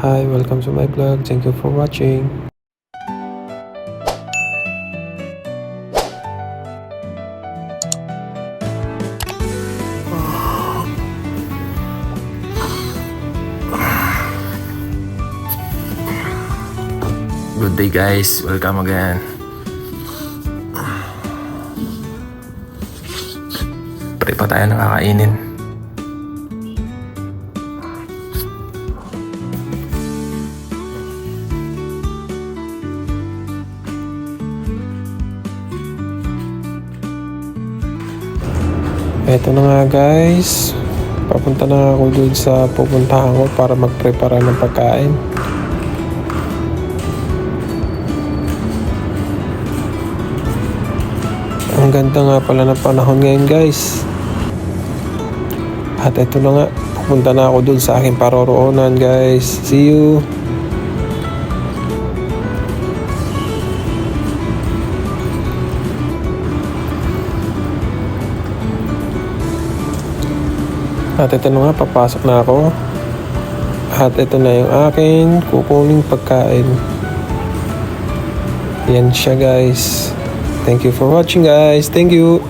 Hi, welcome to my vlog. Thank you for watching. Good day guys, welcome again. Pre pa tayo nakakainin. Eto na nga guys. Papunta na ako dun sa pupuntahan ko para magprepara ng pagkain. Ang ganda nga pala ng panahon ngayon guys. At eto na nga, pupunta na ako dun sa aking paroroonan guys. See you! At ito na nga, papasok na ako. At ito na yung aking kukuning pagkain. Yan siya guys. Thank you for watching guys. Thank you!